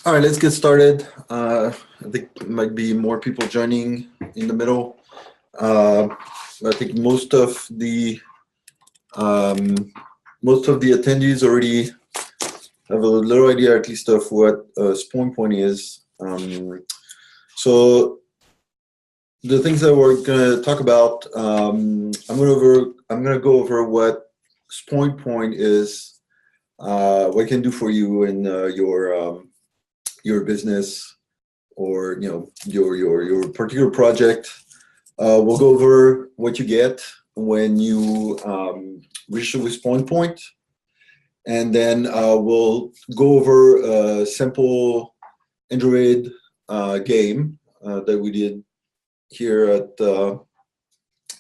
All right, let's get started. I think there might be more people joining in the middle. Uh, I think most of the attendees already have a little idea, at least, of what SPAWNPOINT is. So the things that we're going to talk about, I'm going to go over what SPAWNPOINT is, what it can do for you in your business, or your particular project. We'll go over what you get when you register with SPAWNPOINT, and then we'll go over a simple Android game that we did here at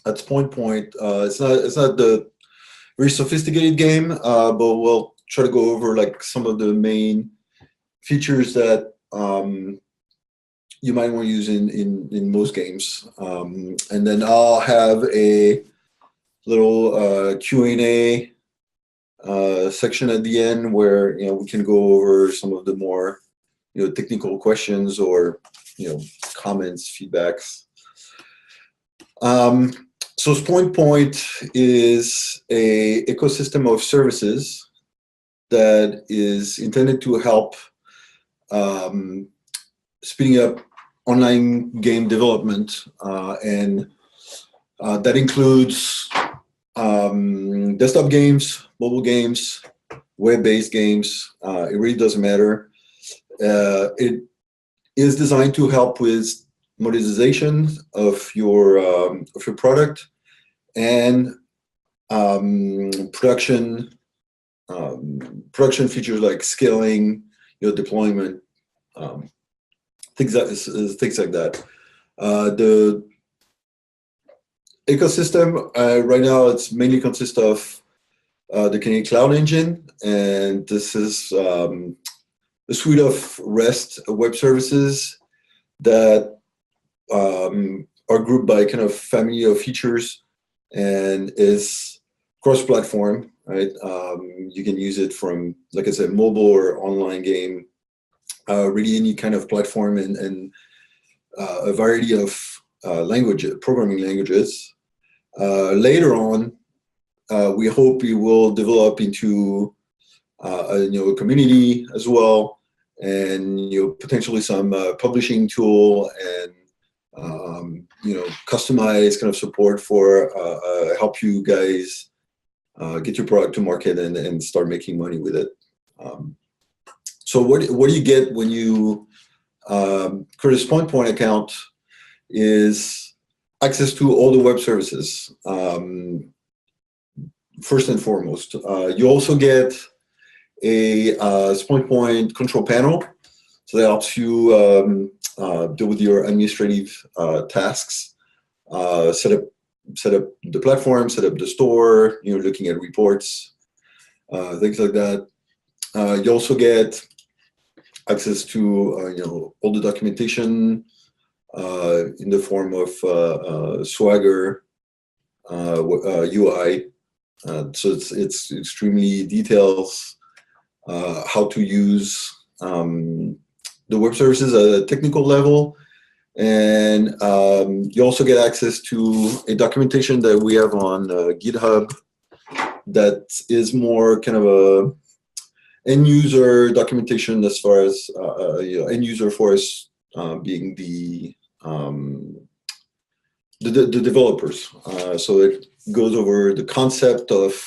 SPAWNPOINT. It's not the very sophisticated game, but we'll try to go over like some of the main features that you might want to use in most games. And then I'll have a little Q&A section at the end where we can go over some of the more technical questions or comments, feedbacks. So SPAWNPOINT is a ecosystem of services that is intended to help speeding up online game development, and that includes desktop games, mobile games, web-based games. It really doesn't matter. It is designed to help with monetization of your product and production features like scaling, deployment, things like that. The ecosystem right now, it's mainly consists of the Canadian Cloud Engine, and this is a suite of REST web services that are grouped by kind of family of features and is cross-platform, right? You can use it from, like I said, mobile or online game, really any kind of platform, and a variety of programming languages. Later on, we hope it will develop into a community as well, and potentially some publishing tool and customized kind of support for help you guys get your product to market and start making money with it. So what do you get when you create a SPAWNPOINT account is access to all the web services, first and foremost. You also get a SPAWNPOINT control panel, so that helps you deal with your administrative tasks, set up the platform, set up the store, looking at reports, things like that. You also get access to all the documentation in the form of Swagger UI. So it's extremely details how to use the web services at a technical level, and you also get access to a documentation that we have on GitHub that is more kind of a end user documentation, as far as end user for us being the developers. So it goes over the concept of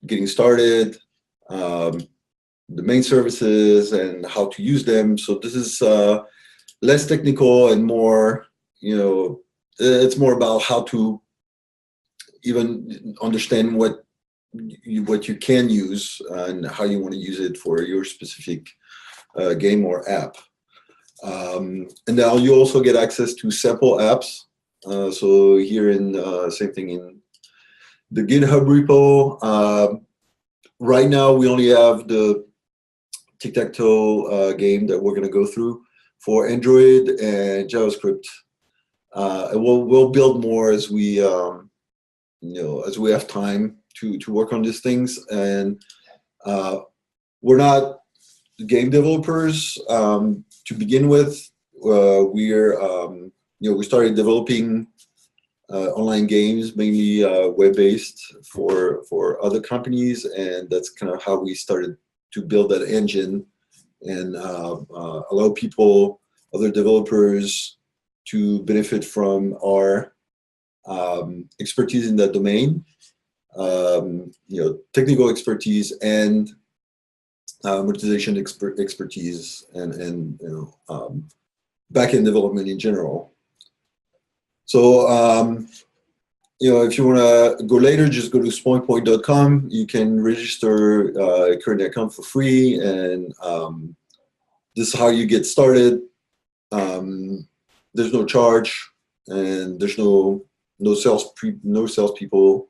getting started, the main services and how to use them. So this is less technical and more, it's more about how to even understand what you can use and how you want to use it for your specific game or app. And now you also get access to sample apps. So here in same thing in the GitHub repo. Right now we only have the tic-tac-toe game that we're going to go through for Android and JavaScript. And we'll build more as we as we have time to work on these things. And we're not game developers. To begin with, we started developing online games, mainly web-based for other companies, and that's kind of how we started to build that engine and allow people, other developers, to benefit from our expertise in that domain, technical expertise and monetization expertise, and backend development in general. So if you want to go later, just go to SPAWNPOINT.com. You can register a current account for free, and this is how you get started. There's no charge, and there's no salespeople.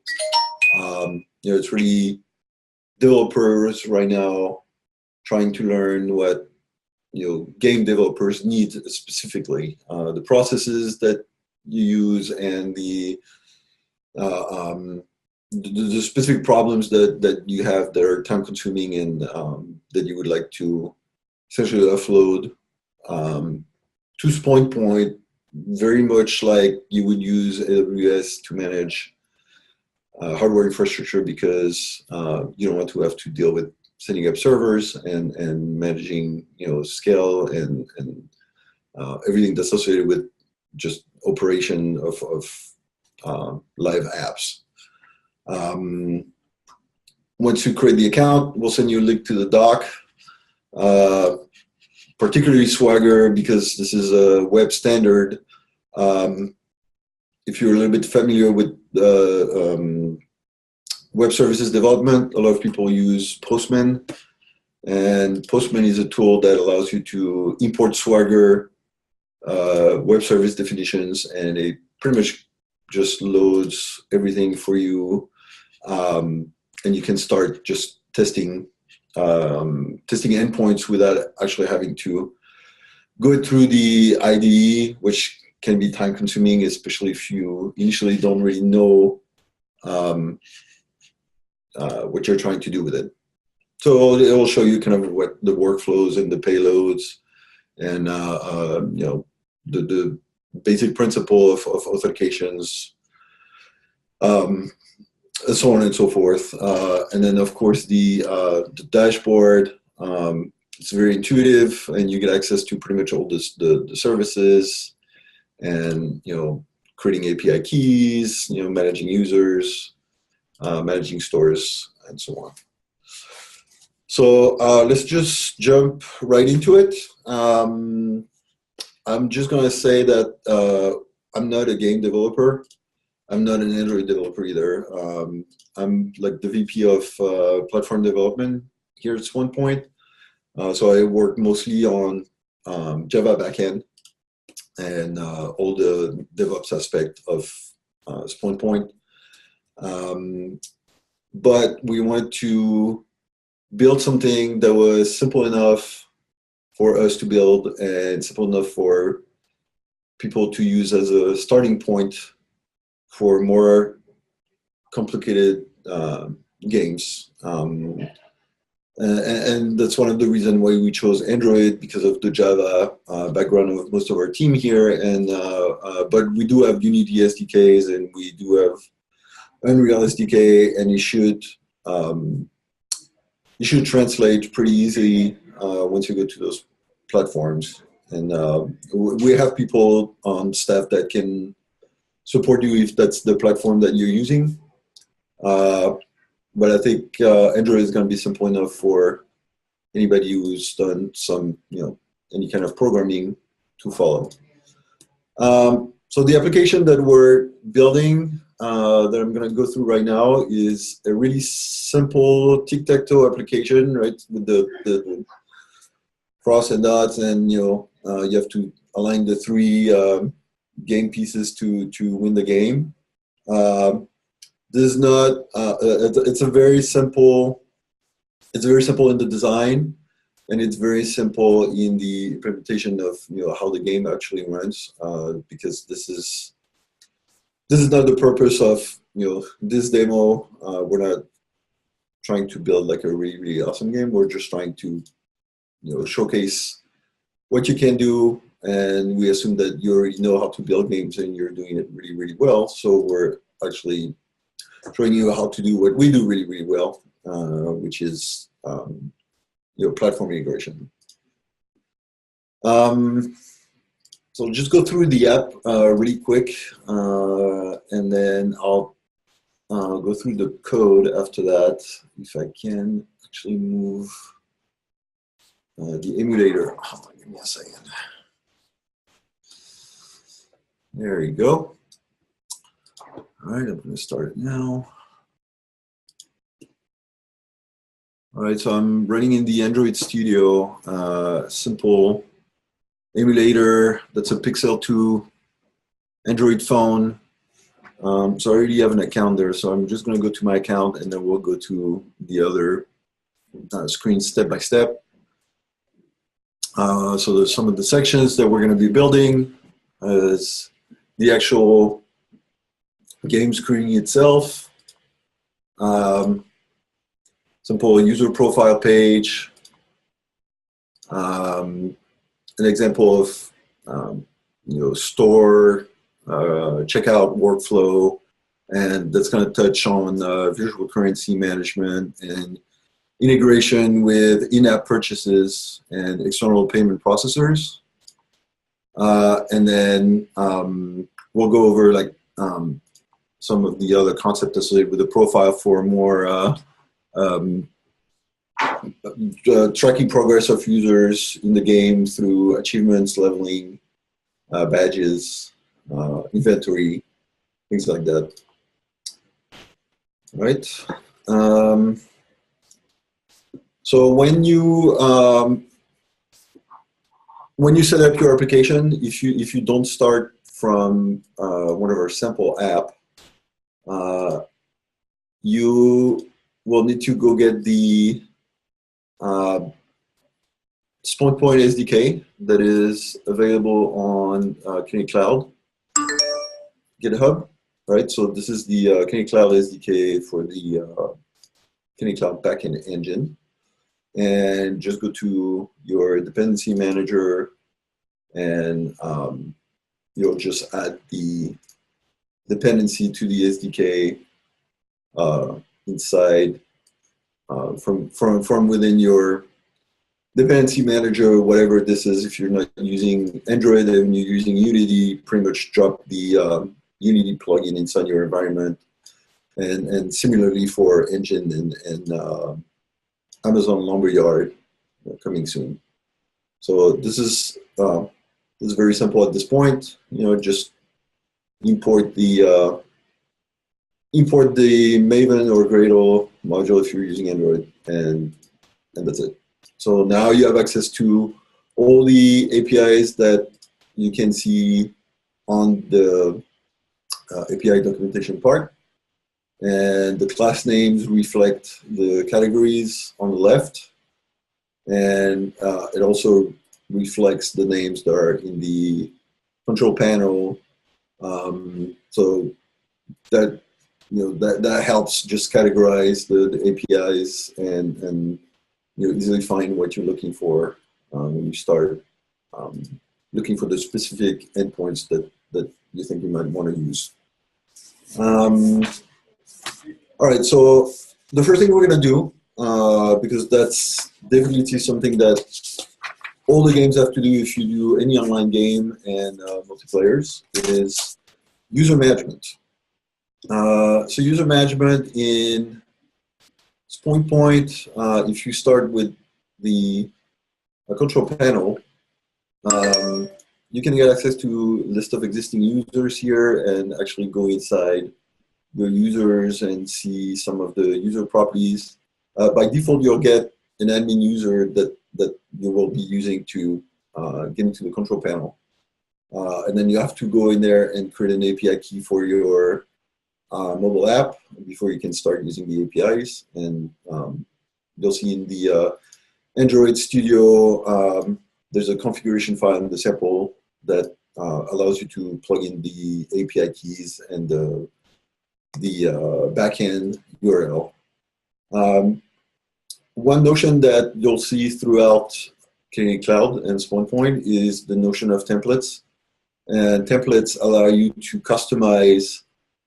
It's really developers right now trying to learn what game developers need specifically, the processes that you use, and the specific problems that you have that are time consuming, and that you would like to essentially offload to SPAWNPOINT, very much like you would use AWS to manage hardware infrastructure, because you don't want to have to deal with setting up servers and managing scale and everything that's associated with just operation of live apps. Once you create the account, we'll send you a link to the doc. Particularly Swagger, because this is a web standard. If you're a little bit familiar with web services development, a lot of people use Postman, and Postman is a tool that allows you to import Swagger web service definitions, and it pretty much just loads everything for you, and you can start just testing endpoints without actually having to go through the IDE, which can be time consuming, especially if you initially don't really know what you're trying to do with it. So it will show you kind of what the workflows and the payloads, and the basic principle of authentications, and so on and so forth. And then of course the dashboard. It's very intuitive, and you get access to pretty much all the services, and creating API keys, managing users, managing stores, and so on. So let's just jump right into it. I'm just going to say that I'm not a game developer. I'm not an Android developer either. I'm like the VP of platform development here at SPAWNPOINT. So I work mostly on Java backend and all the DevOps aspect of SPAWNPOINT. But we wanted to build something that was simple enough for us to build, and simple enough for people to use as a starting point for more complicated games. And that's one of the reasons why we chose Android, because of the Java background of most of our team here. And but we do have Unity SDKs, and we do have Unreal SDK, and you should translate pretty easily once you go to those platforms. And we have people on staff that can support you if that's the platform that you're using. But I think Android is going to be simple enough for anybody who's done some, any kind of programming to follow. So the application that we're building, that I'm going to go through right now, is a really simple tic-tac-toe application, right? With the cross and dots, and you have to align the three game pieces to win the game. This is not. It's very simple in the design, and it's very simple in the implementation of how the game actually runs. Because this is not the purpose of this demo. We're not trying to build like a really, really awesome game. We're just trying to showcase what you can do, and we assume that you already know how to build games and you're doing it really, really well. So we're actually showing you how to do what we do really, really well, which is platform integration. So just go through the app really quick, and then I'll go through the code after that. If I can actually move the emulator. Oh, give me a second. There you go. All right, I'm going to start it now. All right, so I'm running in the Android Studio, simple emulator. That's a Pixel 2 Android phone. So I already have an account there, so I'm just going to go to my account, and then we'll go to the other screen step by step. So there's some of the sections that we're going to be building as the actual game screen itself. Simple user profile page. An example of store, checkout workflow, and that's going to touch on visual currency management and integration with in-app purchases and external payment processors. And then we'll go over some of the other concepts associated with the profile for more tracking progress of users in the game through achievements, leveling, badges, inventory, things like that. All right. So when you set up your application, if you don't start from one of our sample app, you will need to go get the SPAWNPOINT SDK that is available on Kinetic Cloud GitHub, right? So this is the Kinetic Cloud SDK for the Kinetic Cloud Backend engine. And just go to your dependency manager, and you'll just add the dependency to the SDK inside from within your dependency manager, whatever this is. If you're not using Android and you're using Unity, pretty much drop the Unity plugin inside your environment. And similarly for Engine and Amazon Lumberyard coming soon. So this is very simple at this point. Just import the Maven or Gradle module if you're using Android, and that's it. So now you have access to all the APIs that you can see on the API documentation part. And the class names reflect the categories on the left. And it also reflects the names that are in the control panel. So that that helps just categorize the APIs and easily find what you're looking for when you start looking for the specific endpoints that you think you might want to use. All right, so the first thing we're going to do, because that's definitely something that all the games have to do if you do any online game and multiplayers, is user management. So user management in SPAWNPOINT, if you start with the control panel, you can get access to a list of existing users here and actually go inside your users and see some of the user properties. By default, you'll get an admin user that you will be using to get into the control panel. And then you have to go in there and create an API key for your mobile app before you can start using the APIs. And you'll see in the Android Studio, there's a configuration file in the sample that allows you to plug in the API keys and the backend URL. One notion that you'll see throughout Canary Cloud and SpawnPoint is the notion of templates. And templates allow you to customize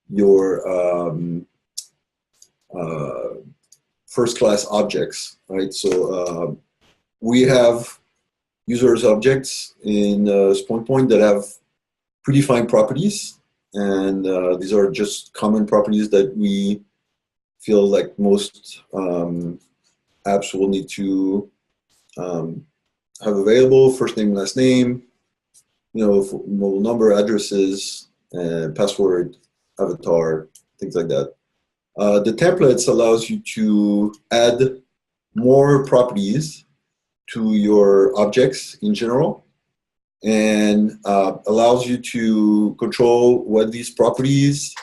your first-class objects, right? So we have users objects in SpawnPoint that have predefined properties, and these are just common properties that we feel like most apps will need to have available: first name, last name, mobile number, addresses, and password, avatar, things like that. The templates allows you to add more properties to your objects in general, and allows you to control what these properties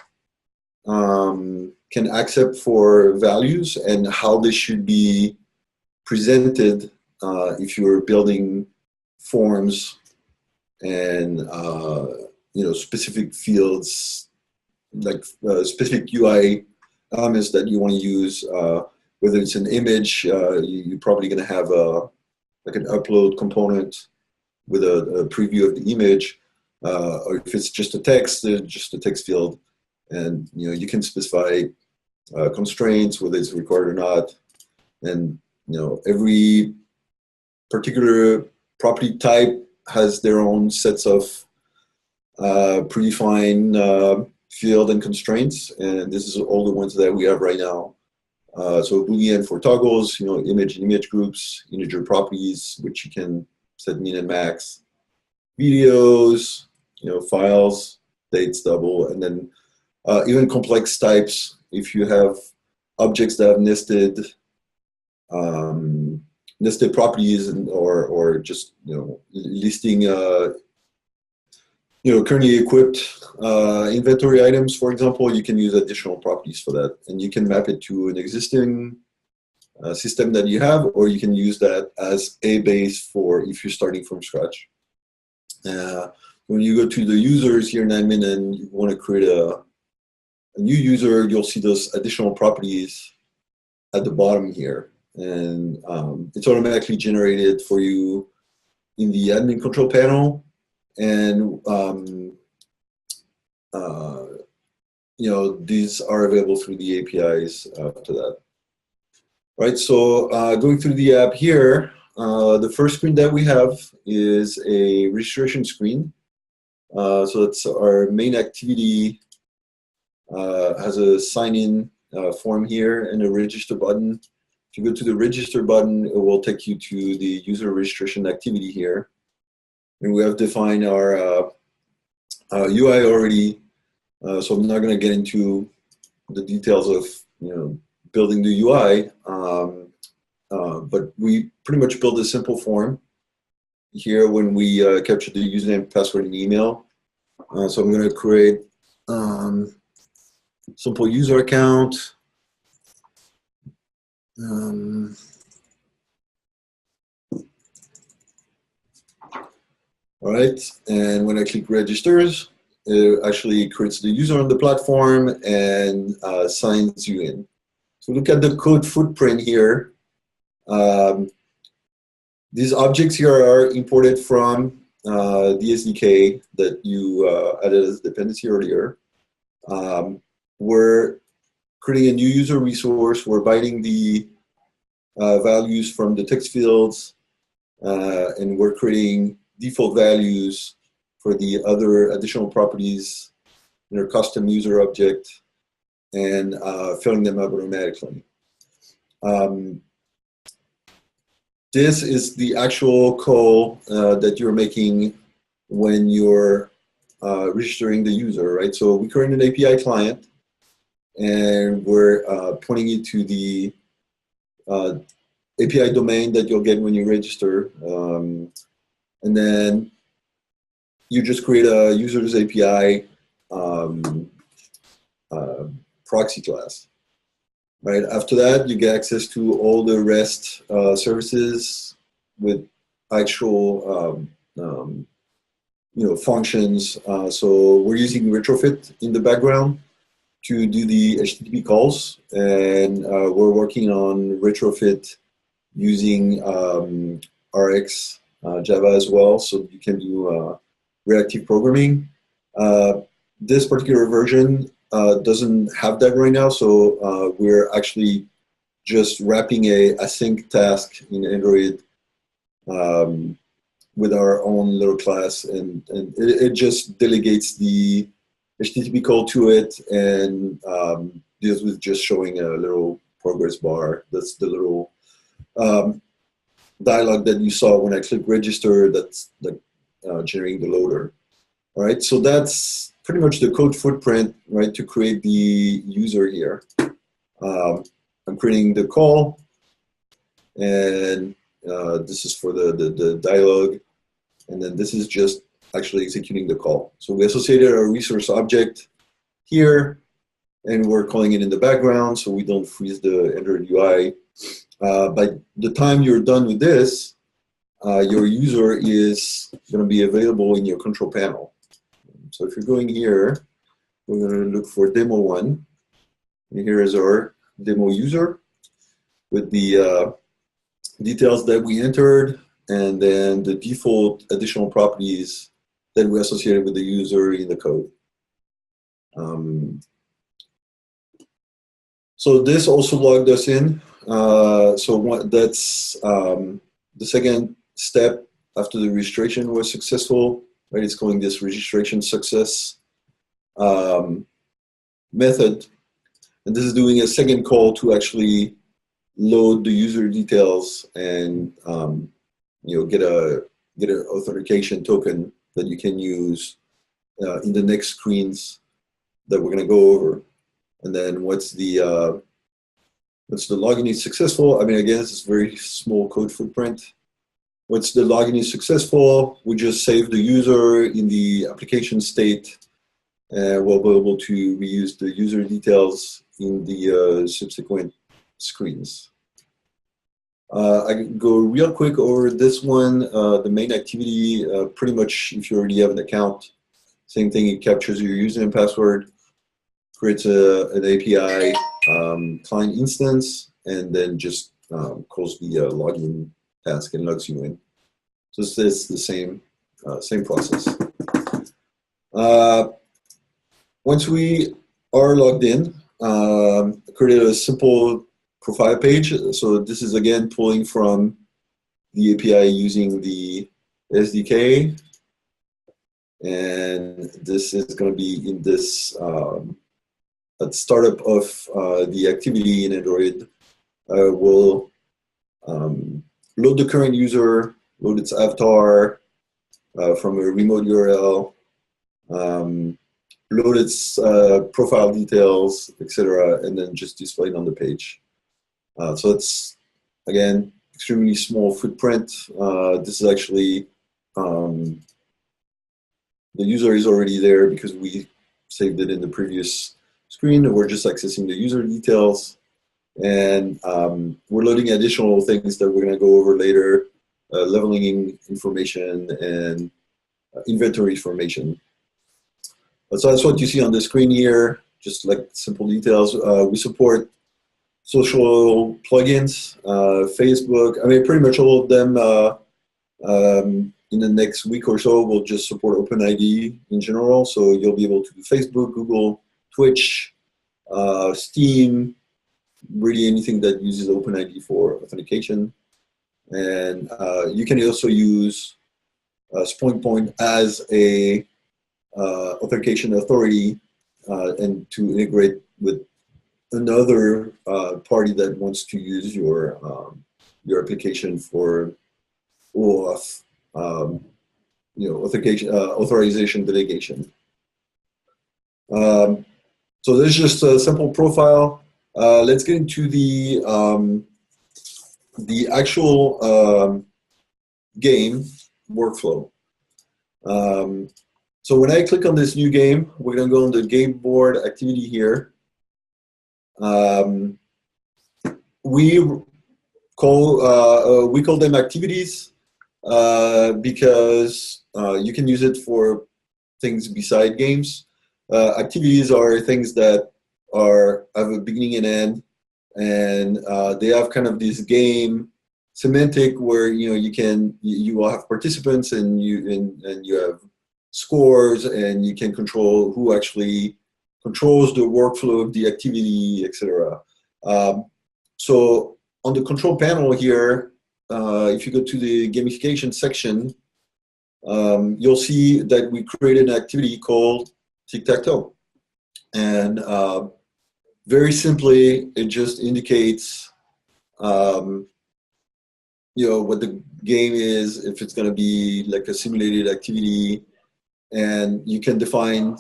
can accept for values and how they should be presented if you're building forms and specific fields, like specific UI elements that you want to use. Whether it's an image, you're probably going to have like an upload component with a preview of the image, or if it's just a text, there's just a text field, and you can specify constraints, whether it's required or not, and every particular property type has their own sets of predefined field and constraints, and this is all the ones that we have right now. So Boolean for toggles, image and image groups, integer properties, which you can set min and max, videos, files, dates, double, and then even complex types. If you have objects that have nested properties, or just listing currently equipped inventory items, for example, you can use additional properties for that, and you can map it to an existing system that you have, or you can use that as a base for if you're starting from scratch. When you go to the users here in admin and you want to create a new user, you'll see those additional properties at the bottom here, and it's automatically generated for you in the admin control panel. And these are available through the APIs to that. Right, so going through the app here, the first screen that we have is a registration screen. So it's our main activity, has a sign-in form here and a register button. If you go to the register button, it will take you to the user registration activity here. And we have defined our UI already, so I'm not going to get into the details of building the UI, but we pretty much build a simple form here when we capture the username, password, and email. So I'm going to create simple user account. All right, and when I click registers, it actually creates the user on the platform and signs you in. So look at the code footprint here. These objects here are imported from the SDK that you added as dependency earlier. We're creating a new user resource. We're binding the values from the text fields, and we're creating default values for the other additional properties in our custom user object, and filling them up automatically. This is the actual call that you're making when you're registering the user, right? So we create an API client, and we're pointing it to the API domain that you'll get when you register. And then you just create a user's API proxy class. Right after that, you get access to all the REST services with actual functions. So we're using retrofit in the background to do the HTTP calls, and we're working on retrofit using RX Java as well, so you can do reactive programming. This particular version doesn't have that right now, so we're actually just wrapping a async task in Android with our own little class, and it just delegates the HTTP call to it and deals with just showing a little progress bar. That's the little dialog that you saw when I click register, that's generating the loader. All right, so that's pretty much the code footprint, right, to create the user here. I'm creating the call, and this is for the dialog, and then this is just actually executing the call. So we associated our resource object here, and we're calling it in the background so we don't freeze the Android UI. By the time you're done with this, your user is going to be available in your control panel. So if you're going here, we're going to look for demo 1. And here is our demo user with the details that we entered, and then the default additional properties that we associated with the user in the code. So this also logged us in. That's the second step after the registration was successful, right? It's calling this registration success method. And this is doing a second call to actually load the user details and get an authentication token that you can use in the next screens that we're going to go over. And then once the login is successful, I mean, again, this is very small code footprint. Once the login is successful, we just save the user in the application state, and we'll be able to reuse the user details in the subsequent screens. I can go real quick over this one. The main activity, pretty much if you already have an account, same thing, it captures your username and password, creates an API client instance, and then just calls the login task and logs you in. So it's the same process. Once we are logged in, create a simple profile page. So this is again pulling from the API using the SDK, and this is going to be in this at startup of the activity in Android. We'll load the current user, load its avatar from a remote URL, load its profile details, etc., and then just display it on the page. So it's, again, extremely small footprint. This is actually, the user is already there because we saved it in the previous screen. We're just accessing the user details, and we're loading additional things that we're going to go over later, leveling information and inventory information. So that's what you see on the screen here, just like simple details. We support social plugins, Facebook. I mean, pretty much all of them in the next week or so will just support OpenID in general. So you'll be able to do Facebook, Google, Twitch, Steam, really anything that uses OpenID for authentication. And you can also use SPAWNPOINT as a authentication authority and to integrate with another party that wants to use your application for OAuth, authentication, authorization delegation. So this is just a simple profile. Let's get into the actual game workflow. So when I click on this new game, we're going to go on the game board activity here. We call them activities because you can use it for things beside games. Activities are things that have a beginning and end, and they have kind of this game semantic where you will have participants and you have scores, and you can control who actually controls the workflow of the activity, etc. So on the control panel here, if you go to the gamification section, you'll see that we created an activity called tic-tac-toe. And very simply, it just indicates what the game is, if it's going to be like a simulated activity, and you can define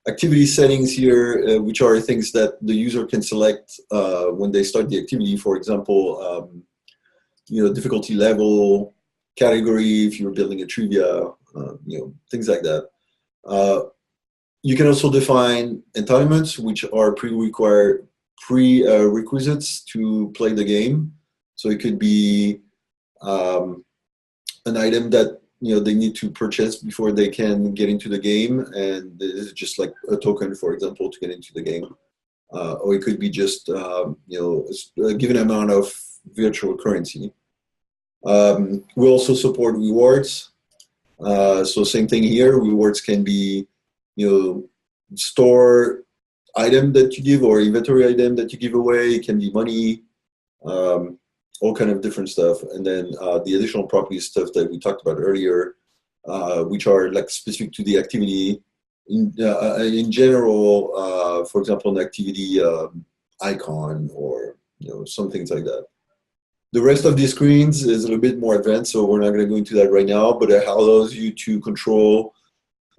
activity settings here, which are things that the user can select when they start the activity. For example, difficulty level, category, if you're building a trivia, things like that. You can also define entitlements, which are prerequisites to play the game. So it could be an item that they need to purchase before they can get into the game, and this is just like a token, for example, to get into the game. Or it could be just a given amount of virtual currency. We also support rewards. So same thing here. Rewards can be store item that you give or inventory item that you give away. It can be money. All kind of different stuff. And then the additional properties stuff that we talked about earlier, which are like specific to the activity. In general, for example, an activity icon or some things like that. The rest of the screens is a little bit more advanced, so we're not going to go into that right now, but it allows you to control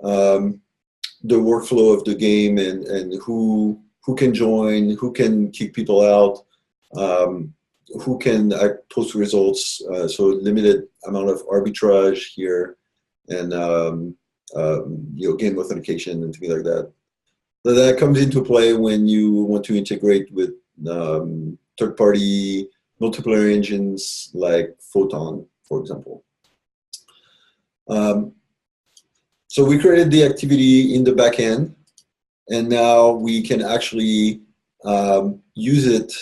the workflow of the game and who can join, who can kick people out, who can post results, so limited amount of arbitrage here, and game authentication and things like that. So that comes into play when you want to integrate with third-party multiplayer engines like Photon, for example. So we created the activity in the backend, and now we can actually use it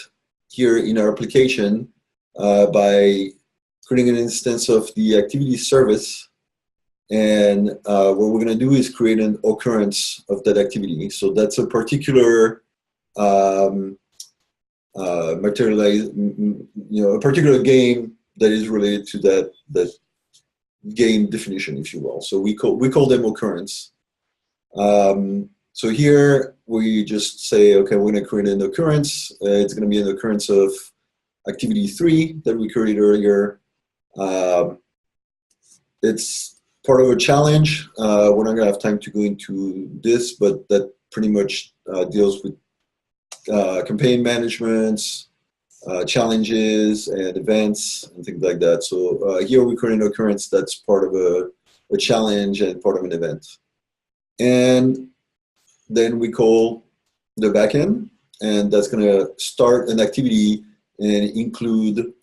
here in our application by creating an instance of the activity service. And what we're going to do is create an occurrence of that activity. So that's a particular a particular game that is related to that game definition, if you will. So we call them occurrence. So here we just say, okay, we're going to create an occurrence. It's going to be an occurrence of activity 3 that we created earlier. It's part of a challenge. We're not going to have time to go into this, but that pretty much deals with campaign management, challenges and events and things like that. So here we create an occurrence that's part of a challenge and part of an event. And then we call the backend, and that's going to start an activity and include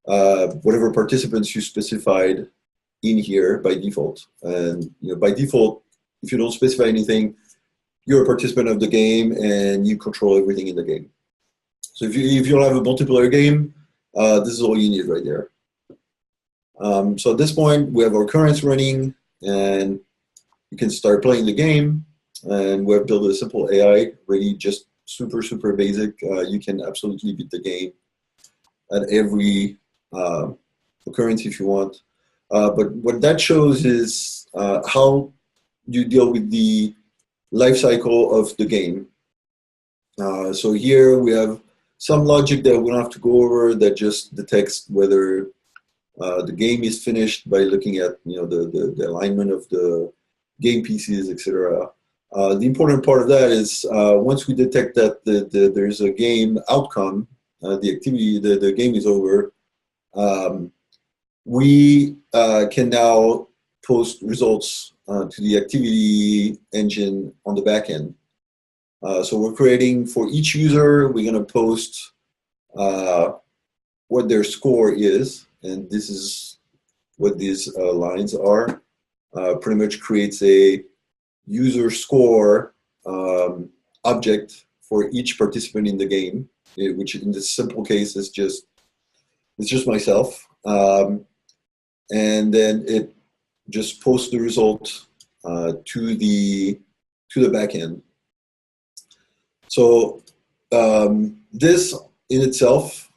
whatever participants you specified in here by default. And by default, if you don't specify anything, you're a participant of the game and you control everything in the game. So if you'll have a multiplayer game, this is all you need right there. So at this point, we have our occurrence running, and you can start playing the game. And we have built a simple AI, really just super, super basic. You can absolutely beat the game at every occurrence if you want. But what that shows is how you deal with the life cycle of the game. So here we have some logic that we don't have to go over that just detects whether the game is finished by looking at the alignment of the game pieces, etc. The important part of that is once we detect that there's a game outcome, the activity, the game is over, we can now post results to the activity engine on the back end. So we're creating for each user, we're going to post what their score is, and this is what these lines are. Pretty much creates a user score object for each participant in the game, which in this simple case is just myself. and then it just posts the result to the backend. So this in itself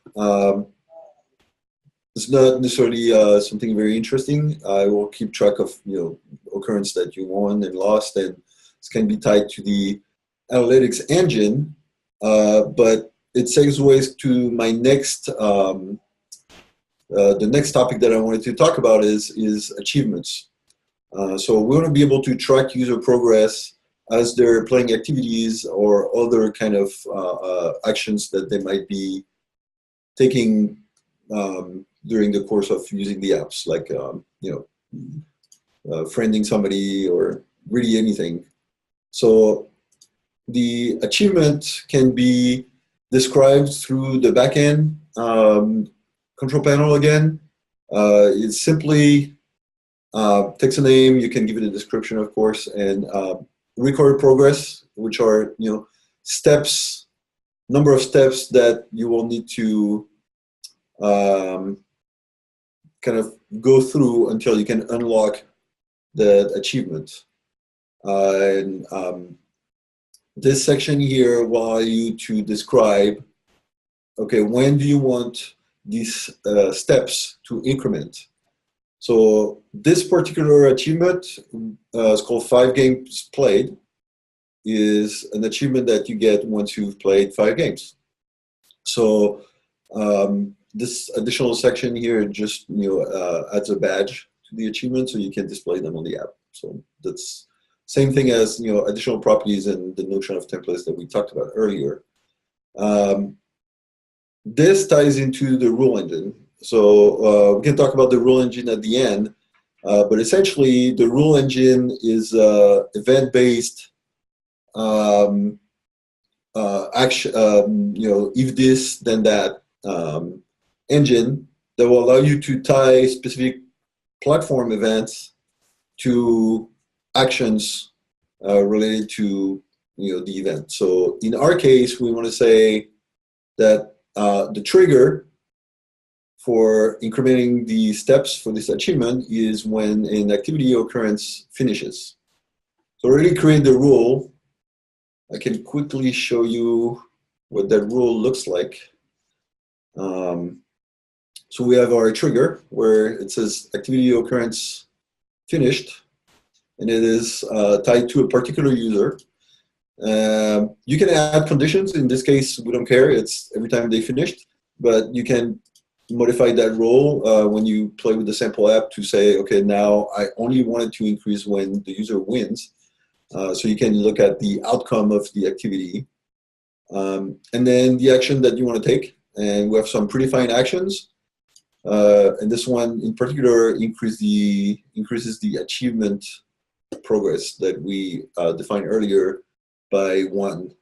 is not necessarily something very interesting. I will keep track of occurrence that you won and lost, and this can be tied to the analytics engine. But it segues to my next the next topic that I wanted to talk about is achievements. So we want to be able to track user progress as they're playing activities or other kind of actions that they might be taking during the course of using the apps, like friending somebody or really anything. So the achievement can be described through the backend control panel again. It simply takes a name. You can give it a description, of course, and record progress, which are steps, number of steps that you will need to kind of go through until you can unlock the achievement. This section here will allow you to describe, okay, when do you want these steps to increment? So this particular achievement is called 5 games played, is an achievement that you get once you've played 5 games. So this additional section here just adds a badge to the achievement, so you can display them on the app. So that's same thing as additional properties and the notion of templates that we talked about earlier. This ties into the rule engine. So we can talk about the rule engine at the end, but essentially the rule engine is event-based action, if this then that engine that will allow you to tie specific platform events to actions related to the event. So in our case, we want to say that the trigger for incrementing the steps for this achievement is when an activity occurrence finishes. So already create the rule. I can quickly show you what that rule looks like. So we have our trigger where it says activity occurrence finished, and it is tied to a particular user. You can add conditions. In this case, we don't care. It's every time they finished, but you can modify that rule when you play with the sample app to say, okay, now I only want it to increase when the user wins. So you can look at the outcome of the activity and then the action that you want to take. And we have some predefined actions. And this one in particular increases the achievement progress that we defined earlier by 1.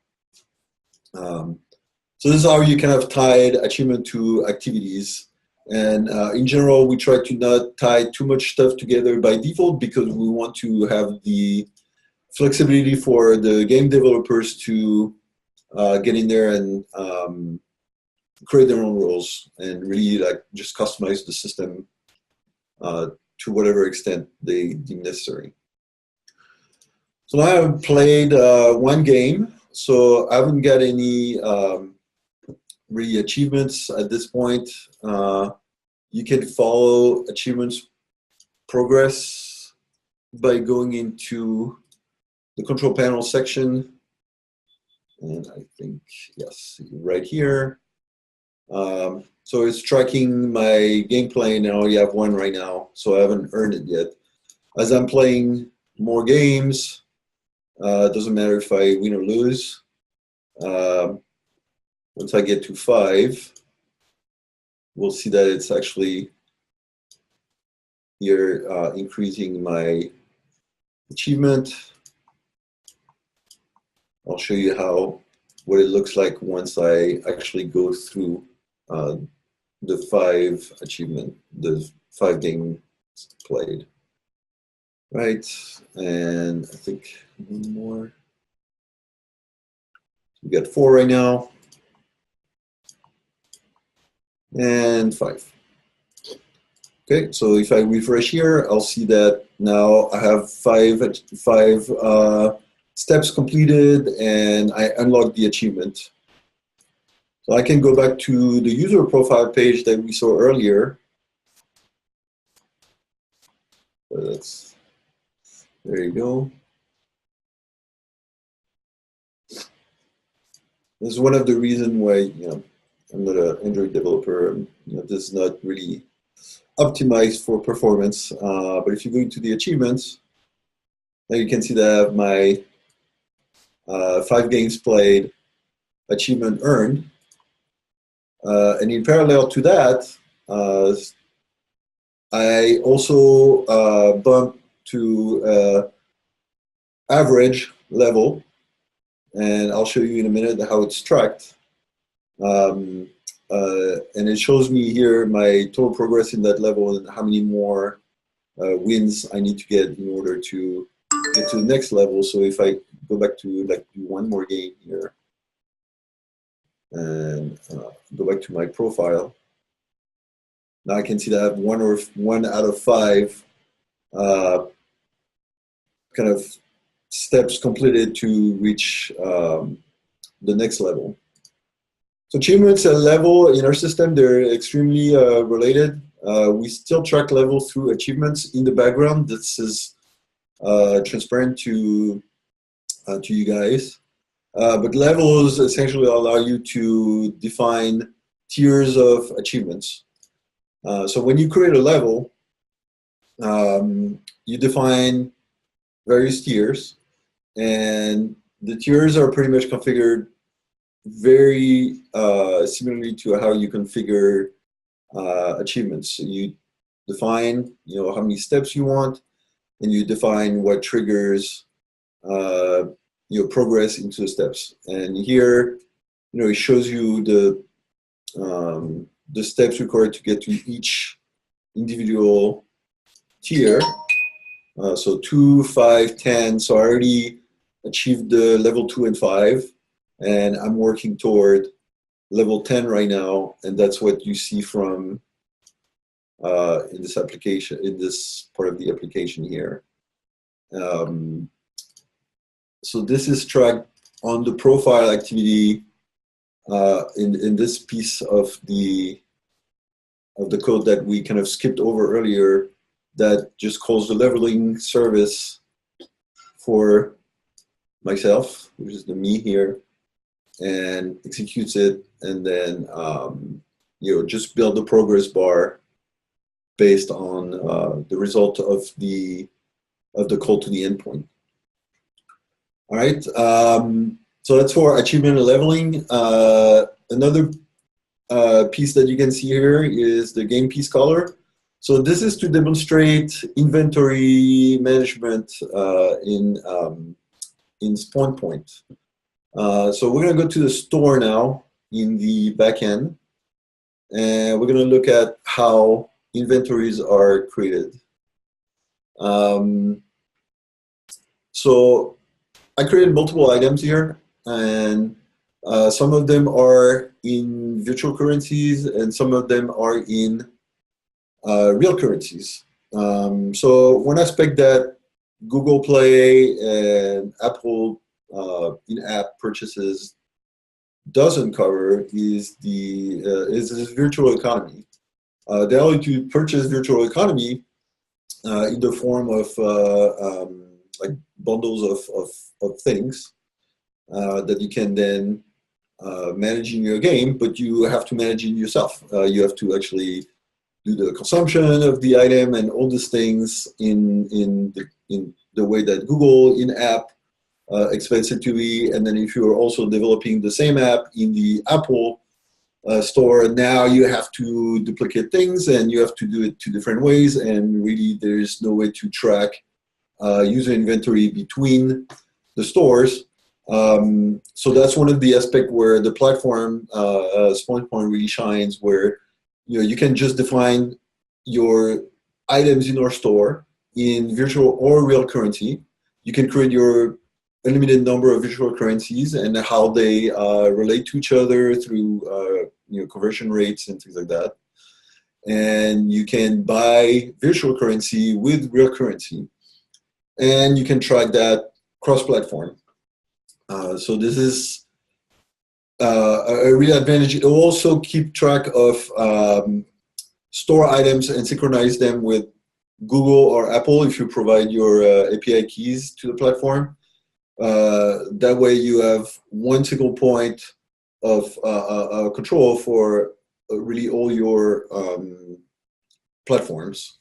So this is how you kind of tied achievement to activities. And in general, we try to not tie too much stuff together by default because we want to have the flexibility for the game developers to get in there and create their own rules and really like just customize the system to whatever extent they deem necessary. So now I've played 1 game, so I haven't got any really achievements at this point. You can follow achievements progress by going into the control panel section. And I think, yes, right here. So it's tracking my gameplay, and I only have 1 right now, so I haven't earned it yet. As I'm playing more games, it doesn't matter if I win or lose. Once I get to 5, we'll see that it's actually here increasing my achievement. I'll show you what it looks like once I actually go through the 5 achievement, the 5 games played. Right, and I think 1 more. We got 4 right now, and 5. Okay, so if I refresh here, I'll see that now I have five steps completed, and I unlock the achievement. So I can go back to the user profile page that we saw earlier. So there you go. This is one of the reasons why I'm not an Android developer. This is not really optimized for performance. But if you go into the achievements, now you can see that I have my 5 games played, achievement earned. And in parallel to that, I also bump to average level, and I'll show you in a minute how it's tracked. And it shows me here my total progress in that level and how many more wins I need to get in order to get to the next level. So if I go back to do one more game here and go back to my profile, now I can see that I have 1 out of 5 kind of steps completed to reach the next level. So achievements and level in our system, they're extremely related. We still track level through achievements in the background. This is transparent to you guys. But levels essentially allow you to define tiers of achievements. So when you create a level, you define various tiers, and the tiers are pretty much configured very similarly to how you configure achievements. So you define how many steps you want, and you define what triggers progress into the steps. And here it shows you the steps required to get to each individual tier. So 2, 5, 10. So I already achieved the level 2 and 5, and I'm working toward level 10 right now, and that's what you see from in this application, in this part of the application here. So this is tracked on the profile activity in this piece of the code that we kind of skipped over earlier, that just calls the leveling service for myself, which is the me here, and executes it, and then just build the progress bar based on the result of the call to the endpoint. All right, so that's for achievement and leveling. Another piece that you can see here is the game piece color. So this is to demonstrate inventory management in SPAWNPOINT. So we're going to go to the store now in the backend, and we're going to look at how inventories are created. So I created multiple items here, and some of them are in virtual currencies, and some of them are in real currencies. So one aspect that Google Play and Apple in-app purchases doesn't cover is this virtual economy. They allow you to purchase virtual economy in the form of like bundles of things that you can then manage in your game, but you have to manage it yourself. You have to actually do the consumption of the item and all these things in the way that Google in-app expects it to be. And then if you're also developing the same app in the Apple store, now you have to duplicate things, and you have to do it 2 different ways, and really there's no way to track user inventory between the stores. So that's one of the aspects where the platform SPAWNPOINT really shines, where you can just define your items in our store in virtual or real currency. You can create your unlimited number of virtual currencies and how they relate to each other through conversion rates and things like that. and you can buy virtual currency with real currency, and you can track that cross-platform. So this is a real advantage. It will also keep track of store items and synchronize them with Google or Apple if you provide your API keys to the platform. That way you have one single point of control for really all your platforms,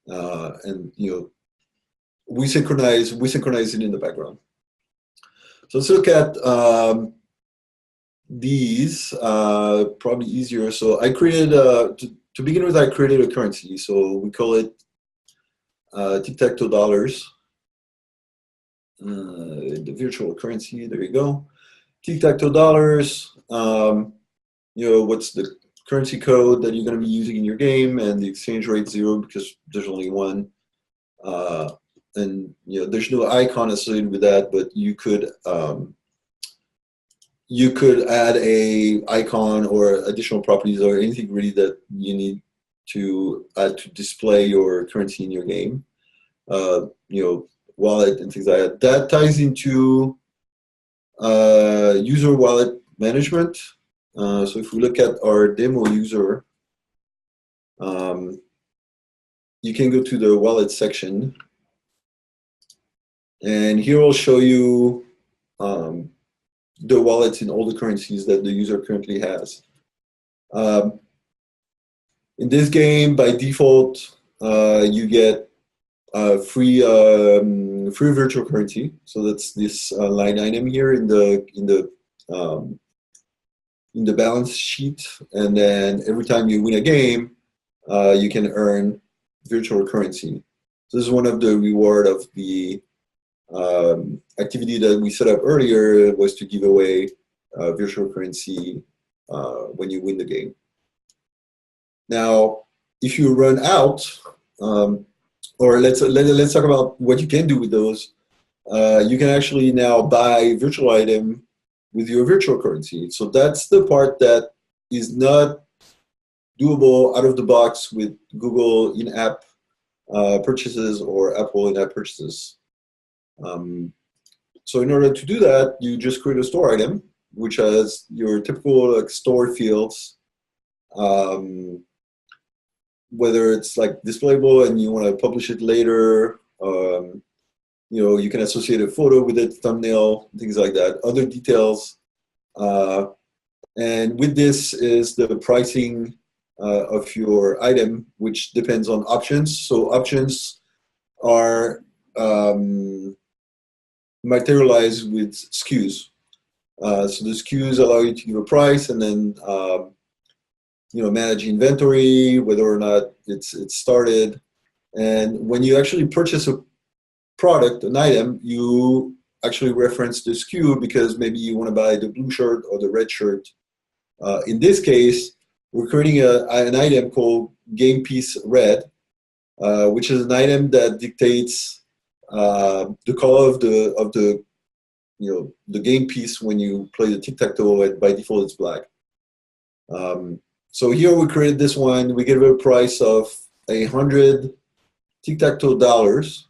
and we synchronize it in the background. So let's look at these, probably easier. So I created to begin with, I created a currency. So we call it tic-tac-toe dollars. The virtual currency, there you go. Tic-tac-toe dollars. What's the currency code that you're going to be using in your game, and the exchange rate 0 because there's only one. And there's no icon associated with that, but you could add a icon or additional properties or anything really that you need to add to display your currency in your game. Wallet and things like that. That ties into user wallet management. So if we look at our demo user, you can go to the wallet section, and here I'll show you the wallets in all the currencies that the user currently has. In this game, by default, you get free virtual currency. So that's this line item here in the balance sheet, and then every time you win a game, you can earn virtual currency. So this is one of the reward of the activity that we set up earlier, was to give away virtual currency when you win the game. Now, if you run out, or let's talk about what you can do with those. You can actually now buy virtual item with your virtual currency. So that's the part that is not doable out of the box with Google in-app purchases or Apple in-app purchases. So in order to do that, you just create a store item, which has your typical store fields. Whether it's like displayable and you want to publish it later, you can associate a photo with it, thumbnail, things like that, other details. And with this is the pricing of your item, which depends on options. So options are materialized with SKUs. So the SKUs allow you to give a price, and then manage inventory, whether or not it's started. And when you actually purchase a product, an item, you actually reference the SKU because maybe you want to buy the blue shirt or the red shirt. In this case, we're creating an item called Game Piece Red, which is an item that dictates the color of the game piece when you play the tic-tac-toe, and by default it's black. So here we created this one. We gave it a price of 100 tic-tac-toe dollars,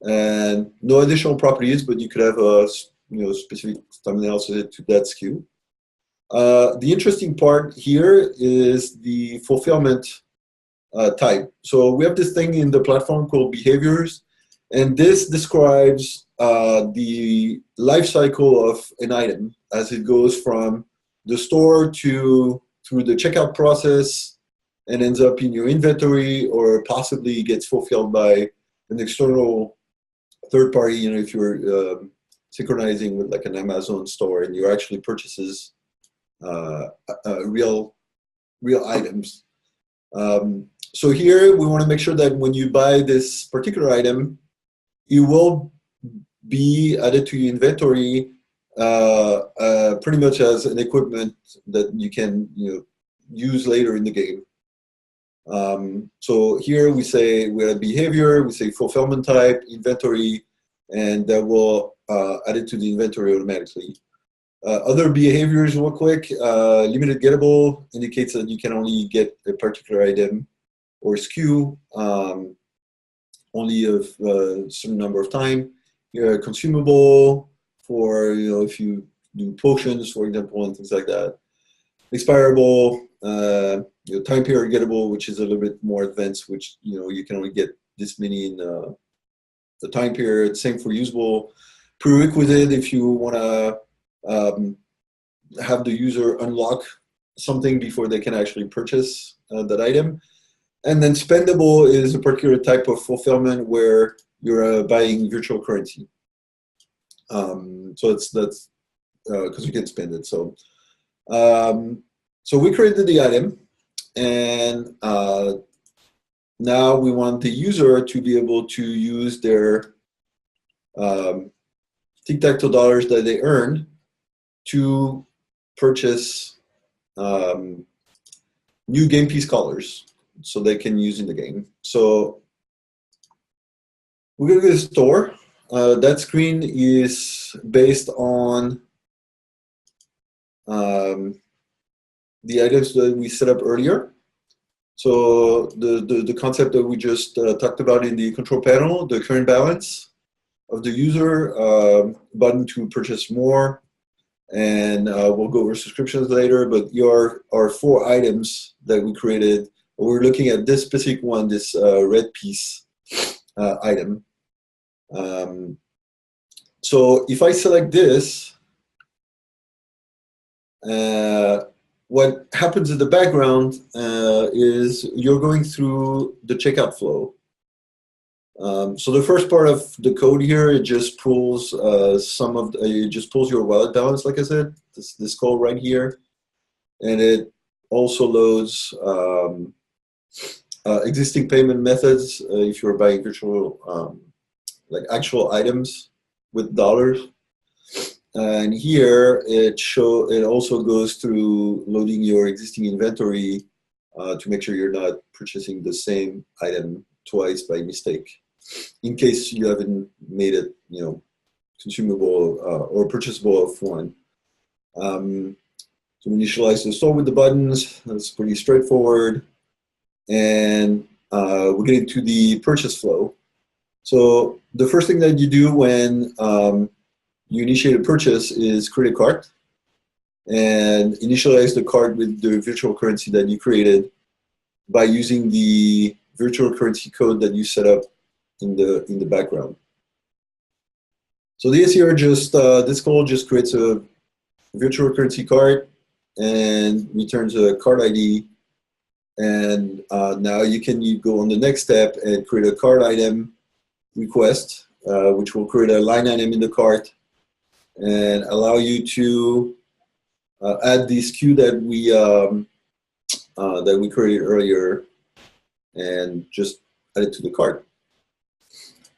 and no additional properties, but you could have a specific thumbnail to that SKU. The interesting part here is the fulfillment type. So we have this thing in the platform called behaviors, and this describes the life cycle of an item as it goes from the store through the checkout process and ends up in your inventory, or possibly gets fulfilled by an external third party, if you're synchronizing with like an Amazon store and you actually purchases real items. So here we want to make sure that when you buy this particular item, it will be added to your inventory pretty much as an equipment that you can use later in the game. So here we say we have behavior, we say fulfillment type, inventory, and that will add it to the inventory automatically. Other behaviors real quick. Limited gettable indicates that you can only get a particular item or SKU only of a certain number of time. You're consumable for, if you do potions, for example, and things like that. Expirable, time period gettable, which is a little bit more advanced, which, you can only get this many in the time period. Same for usable. Prerequisite, if you want to have the user unlock something before they can actually purchase that item. And then spendable is a particular type of fulfillment where you're buying virtual currency. So that's because you can spend it. So we created the item, and now we want the user to be able to use their tic-tac-toe dollars that they earned to purchase new game piece colors so they can use in the game. So we're going to go to the store. That screen is based on the items that we set up earlier. So the concept that we just talked about in the control panel, the current balance of the user, button to purchase more, and we'll go over subscriptions later, but here are 4 items that we created. We're looking at this specific one, this red piece item. So if I select this, what happens in the background is you're going through the checkout flow. So the first part of the code here, it just pulls it just pulls your wallet balance, like I said, this code right here, and it also loads existing payment methods if you're buying virtual, like actual items with dollars. And here it also goes through loading your existing inventory to make sure you're not purchasing the same item twice by mistake, in case you haven't made it, consumable or purchasable of one. So initialize the store with the buttons. That's pretty straightforward. And we're getting to the purchase flow. So the first thing that you do when you initiate a purchase is create a cart and initialize the cart with the virtual currency that you created by using the virtual currency code that you set up in the background. So this here just this code just creates a virtual currency cart and returns a cart ID. And now you can go on the next step and create a cart item request, which will create a line item in the cart and allow you to add the SKU that we created earlier and just add it to the cart.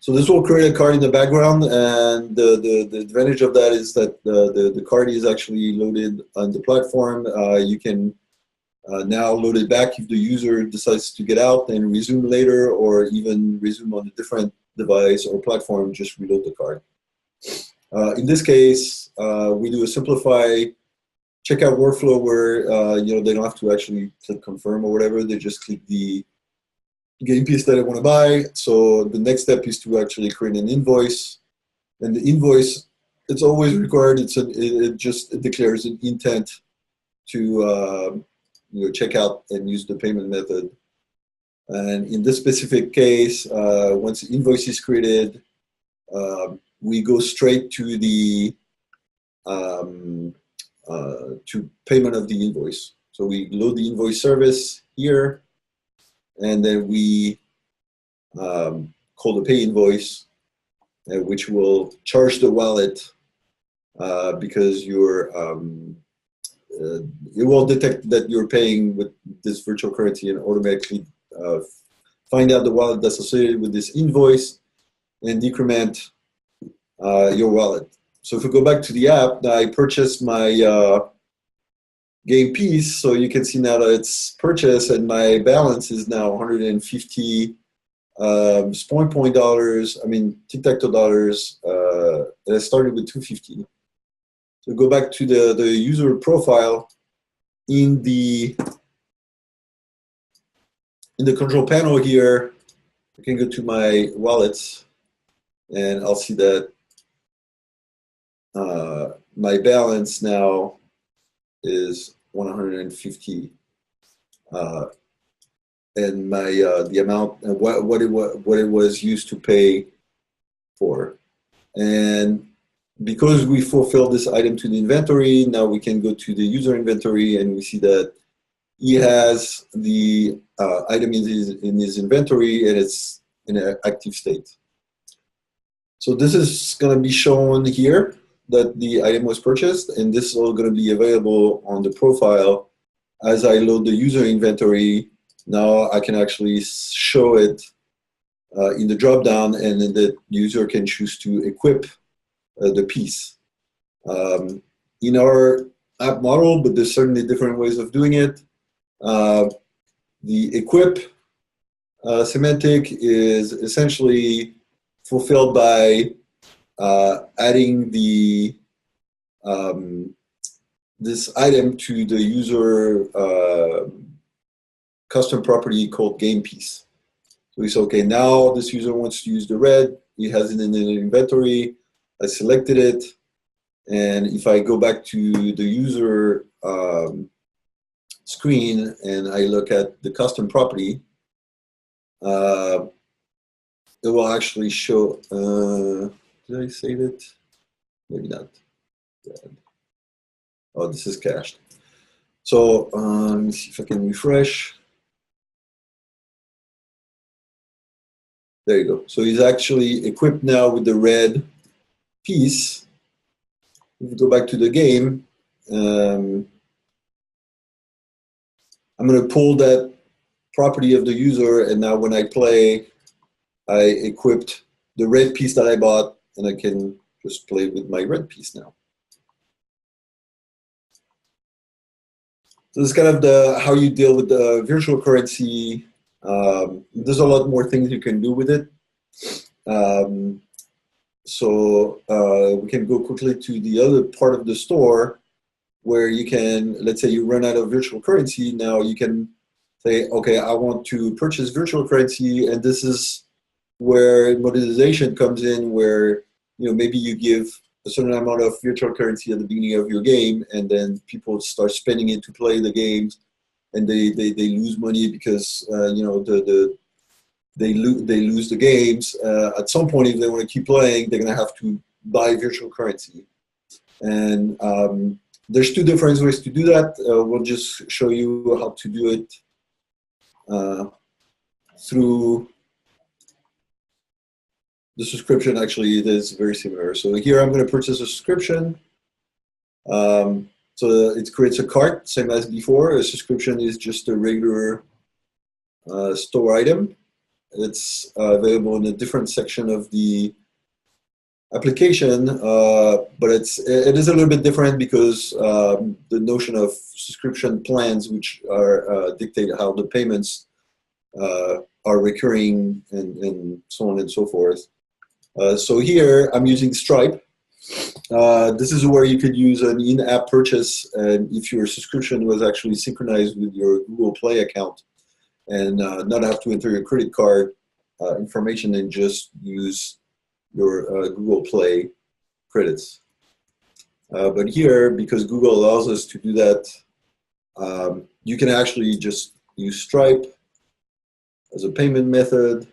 So this will create a cart in the background, and the advantage of that is that the cart is actually loaded on the platform. You can now load it back if the user decides to get out and resume later, or even resume on a different device or platform, just reload the cart. In this case, we do a simplified checkout workflow where they don't have to actually click confirm or whatever. They just click the game piece that I want to buy. So the next step is to actually create an invoice, and the invoice, it's always required. It just declares an intent to check out and use the payment method. And in this specific case, once the invoice is created, we go straight to the to payment of the invoice. So we load the invoice service here, and then we call the pay invoice, which will charge the wallet because it will detect that you're paying with this virtual currency and automatically find out the wallet that's associated with this invoice and decrement your wallet. So if we go back to the app, now I purchased my game piece, so you can see now that it's purchased and my balance is now 150 SPAWNPOINT dollars, tic-tac-toe dollars, and I started with 250. So go back to the user profile. In the control panel here, I can go to my wallets, and I'll see that my balance now is 150, and my the amount and what it was used to pay for. And because we fulfilled this item to the inventory, now we can go to the user inventory, and we see that he has the item in his inventory, and it's in an active state. So this is going to be shown here that the item was purchased, and this is all going to be available on the profile. As I load the user inventory, now I can actually show it in the dropdown, and then the user can choose to equip the piece. In our app model, but there's certainly different ways of doing it. The equip semantic is essentially fulfilled by adding the this item to the user custom property called game piece. So we say, okay, now this user wants to use the red. He has it in the inventory. I selected it, and if I go back to the user screen and I look at the custom property, it will actually show. Did I save it? Maybe not. Oh, this is cached. So let me see if I can refresh. There you go. So he's actually equipped now with the red piece. If we go back to the game, I'm going to pull that property of the user, and now when I play, I equipped the red piece that I bought, and I can just play with my red piece now. So this is kind of how you deal with the virtual currency. There's a lot more things you can do with it. So we can go quickly to the other part of the store where you can, let's say you run out of virtual currency. Now you can say, okay, I want to purchase virtual currency, and this is where monetization comes in, where maybe you give a certain amount of virtual currency at the beginning of your game, and then people start spending it to play the games, and they lose money because they lose the games. At some point, if they want to keep playing, they're going to have to buy virtual currency. And there's two different ways to do that. We'll just show you how to do it through the subscription. Actually, it is very similar. So here I'm going to purchase a subscription. So it creates a cart, same as before. A subscription is just a regular store item. It's available in a different section of the application, but it is a little bit different because the notion of subscription plans, which are dictate how the payments are recurring and so on and so forth. So here I'm using Stripe. This is where you could use an in-app purchase, and if your subscription was actually synchronized with your Google Play account, and not have to enter your credit card information and just use your Google Play credits. But here, because Google allows us to do that, you can actually just use Stripe as a payment method.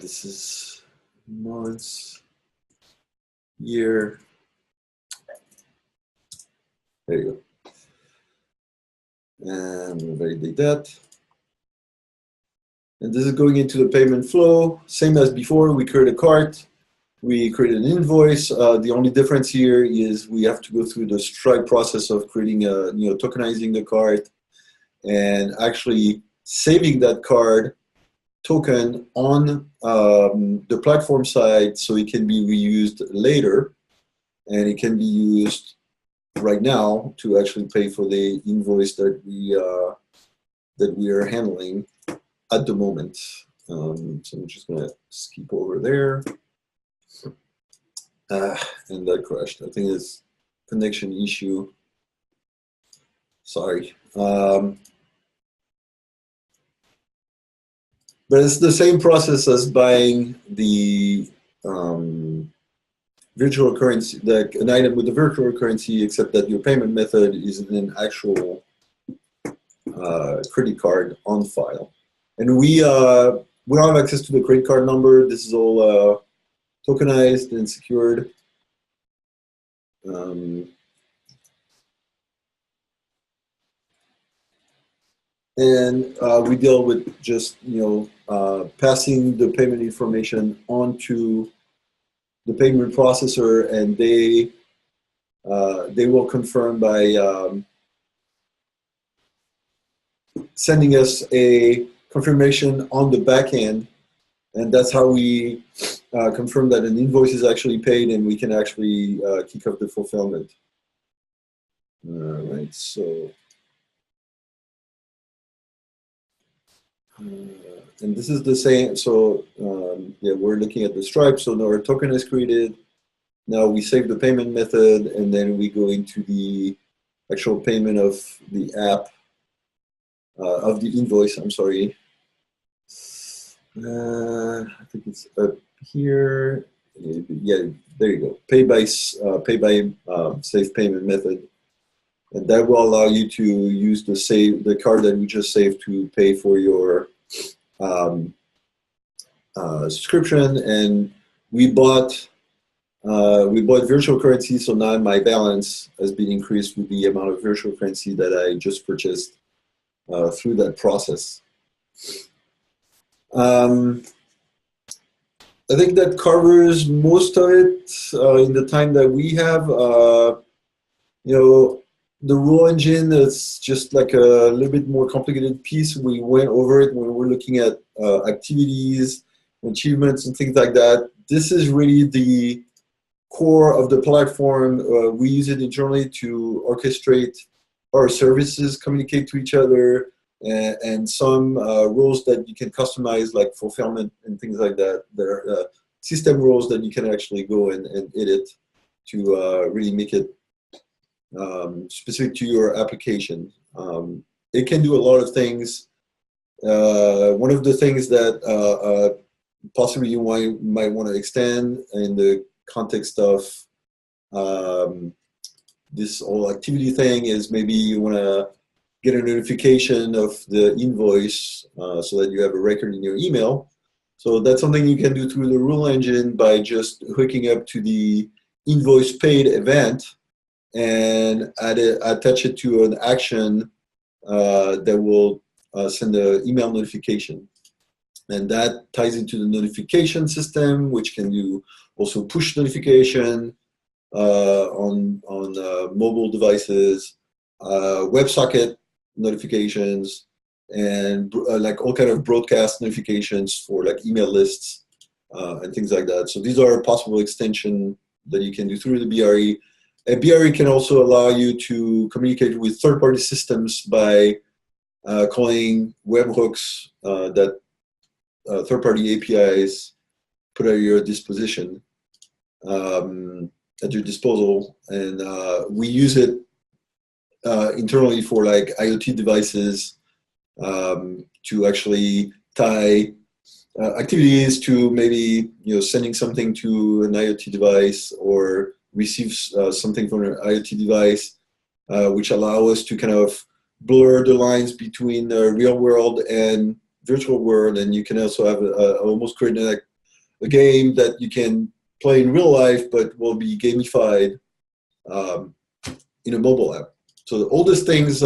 This is months, year. There you go. And we'll validate that. And this is going into the payment flow. Same as before, we create a cart. We create an invoice. The only difference here is we have to go through the Stripe process of creating a, tokenizing the cart and actually saving that card token on the platform side so it can be reused later, and it can be used right now to actually pay for the invoice that we are handling at the moment. So I'm just gonna skip over there. And that crashed. I think it's connection issue. Sorry. But it's the same process as buying the virtual currency, an item with the virtual currency, except that your payment method is an actual credit card on file. And we don't have access to the credit card number. This is all tokenized and secured. And we deal with just passing the payment information onto the payment processor, and they will confirm by sending us a confirmation on the back end, and that's how we confirm that an invoice is actually paid, and we can actually kick off the fulfillment. All right, so. And this is the same, so yeah, we're looking at the Stripe, so now our token is created. Now we save the payment method, and then we go into the actual payment of the app, of the invoice, I'm sorry. I think it's up here. Yeah, there you go. Pay by safe payment method. And that will allow you to use the card that we just saved to pay for your subscription. And we bought virtual currency, so now my balance has been increased with the amount of virtual currency that I just purchased through that process. I think that covers most of it in the time that we have. The rule engine is just like a little bit more complicated piece. We went over it when we're looking at activities, achievements, and things like that. This is really the core of the platform. We use it internally to orchestrate our services, communicate to each other, and some rules that you can customize, like fulfillment and things like that. There are system rules that you can actually go and edit to really make it specific to your application. It can do a lot of things. One of the things that possibly you might want to extend in the context of this whole activity thing is maybe you want to get a notification of the invoice so that you have a record in your email. So that's something you can do through the rule engine by just hooking up to the invoice paid event and attach it to an action that will send an email notification. And that ties into the notification system, which can do also push notification on mobile devices, WebSocket notifications, and like all kind of broadcast notifications for like email lists and things like that. So these are a possible extension that you can do through the BRE. A BRE can also allow you to communicate with third-party systems by calling webhooks that third-party APIs put at your disposition, at your disposal, and we use it internally for like IoT devices to actually tie activities to maybe sending something to an IoT device or receive something from an IoT device, which allow us to kind of blur the lines between the real world and virtual world. And you can also have almost create a game that you can play in real life, but will be gamified in a mobile app. So all these things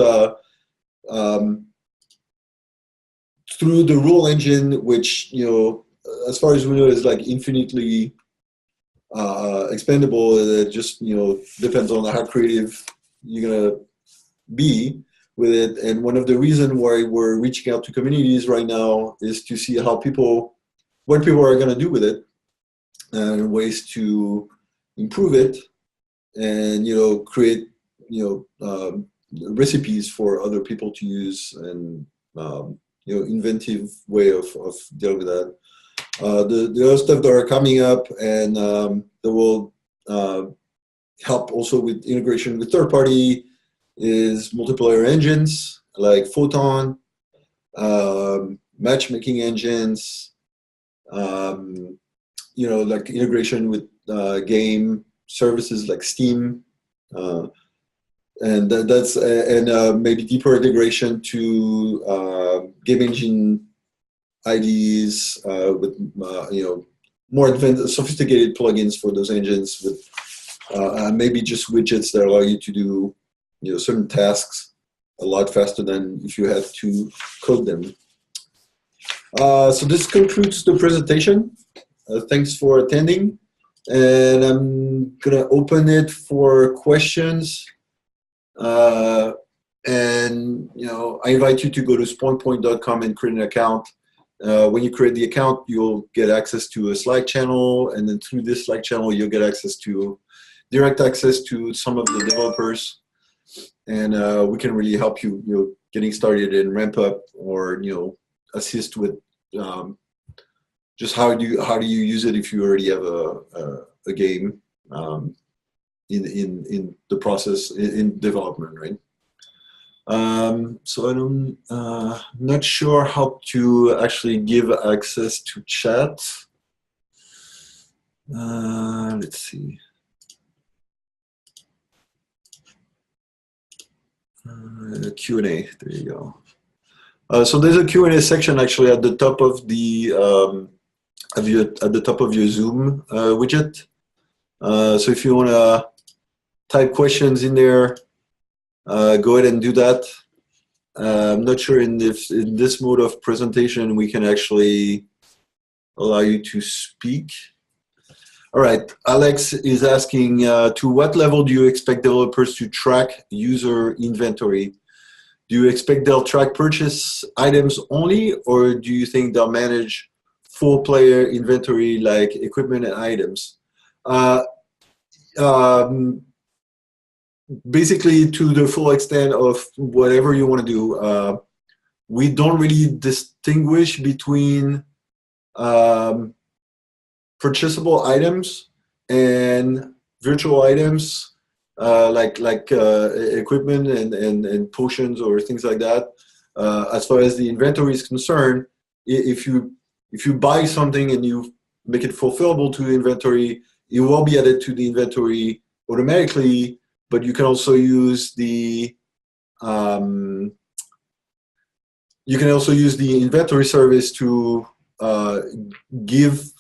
through the rule engine, which as far as we know is like infinitely expandable. It just depends on how creative you're gonna be with it. And one of the reasons why we're reaching out to communities right now is to see what people are gonna do with it and ways to improve it, and create recipes for other people to use and inventive way of dealing with that. The other stuff that are coming up and that will help also with integration with third party is multiplayer engines like Photon, matchmaking engines, like integration with game services like Steam, and maybe deeper integration to game engine IDs with more advanced, sophisticated plugins for those engines with maybe just widgets that allow you to do certain tasks a lot faster than if you had to code them. So this concludes the presentation. Thanks for attending, and I'm gonna open it for questions. And I invite you to go to spawnpoint.com and create an account. When you create the account, you'll get access to a Slack channel, and then through this Slack channel, you'll get direct access to some of the developers, and we can really help you, getting started and ramp up, or assist with just how do you use it if you already have a game in the process in development, right? So I'm not sure how to actually give access to chat. Let's see. Q&A. There you go. So there's a Q&A section actually at the top of the your Zoom widget. So if you want to type questions in there, go ahead and do that. I'm not sure if in this mode of presentation we can actually allow you to speak. All right, Alex is asking, to what level do you expect developers to track user inventory? Do you expect they'll track purchase items only, or do you think they'll manage full player inventory like equipment and items? Basically, to the full extent of whatever you want to do. We don't really distinguish between purchasable items and virtual items, like equipment and potions or things like that. As far as the inventory is concerned, if you buy something and you make it fulfillable to the inventory, it will be added to the inventory automatically. But you can also use the inventory service to give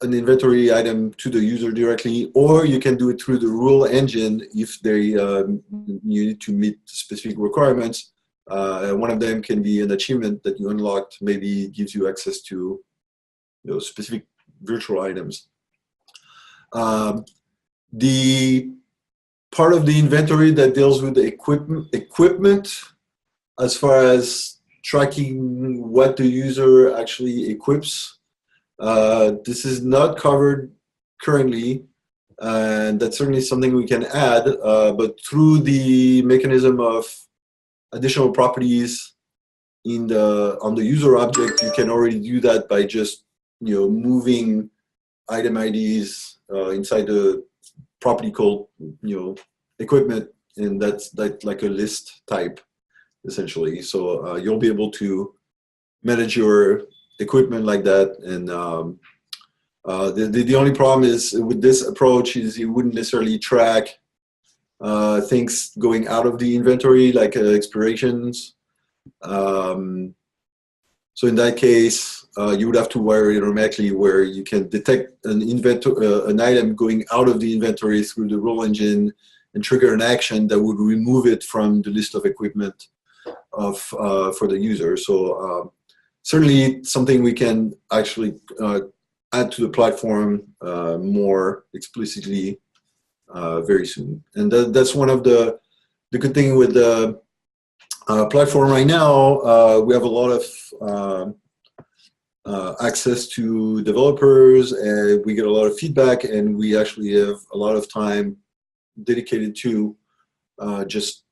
an inventory item to the user directly, or you can do it through the rule engine if you need to meet specific requirements. One of them can be an achievement that you unlocked, maybe gives you access to specific virtual items. The part of the inventory that deals with the equipment, as far as tracking what the user actually equips, this is not covered currently, and that's certainly something we can add, but through the mechanism of additional properties on the user object, you can already do that by just moving item IDs inside the property called equipment, and that's like a list type essentially. So you'll be able to manage your equipment like that. And the only problem is with this approach is you wouldn't necessarily track things going out of the inventory, like expirations. So in that case, you would have to wire it automatically, where you can detect an item going out of the inventory through the rule engine and trigger an action that would remove it from the list of equipment for the user. So certainly something we can actually add to the platform more explicitly very soon. And that's one of the good thing with the platform right now. We have a lot of access to developers, and we get a lot of feedback, and we actually have a lot of time dedicated to just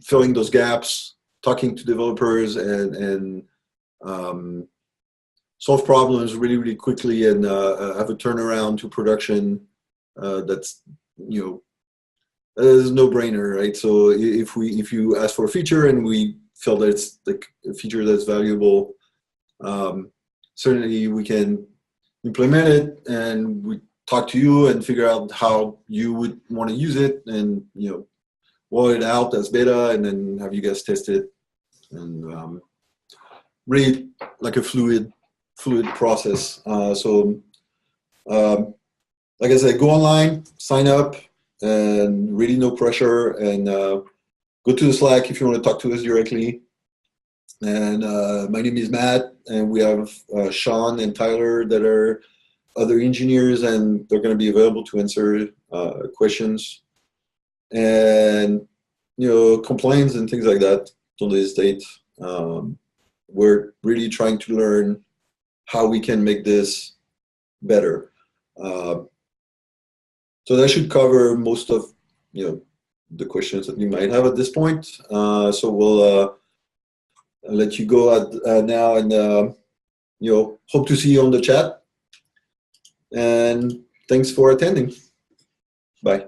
filling those gaps talking to developers and solve problems really, really quickly and have a turnaround to production that's, that is a no-brainer, right? So if you ask for a feature and we feel that it's like a feature that's valuable, certainly we can implement it, and we talk to you and figure out how you would want to use it, and roll it out as beta, and then have you guys test it, and really like a fluid process. Like I said, go online, sign up, and really no pressure, and go to the Slack if you want to talk to us directly. And my name is Matt, and we have Sean and Tyler that are other engineers, and they're going to be available to answer questions and complaints and things like that. Don't hesitate. We're really trying to learn how we can make this better. So that should cover most of the questions that you might have at this point. So we'll let you go now, and hope to see you on the chat. And thanks for attending. Bye.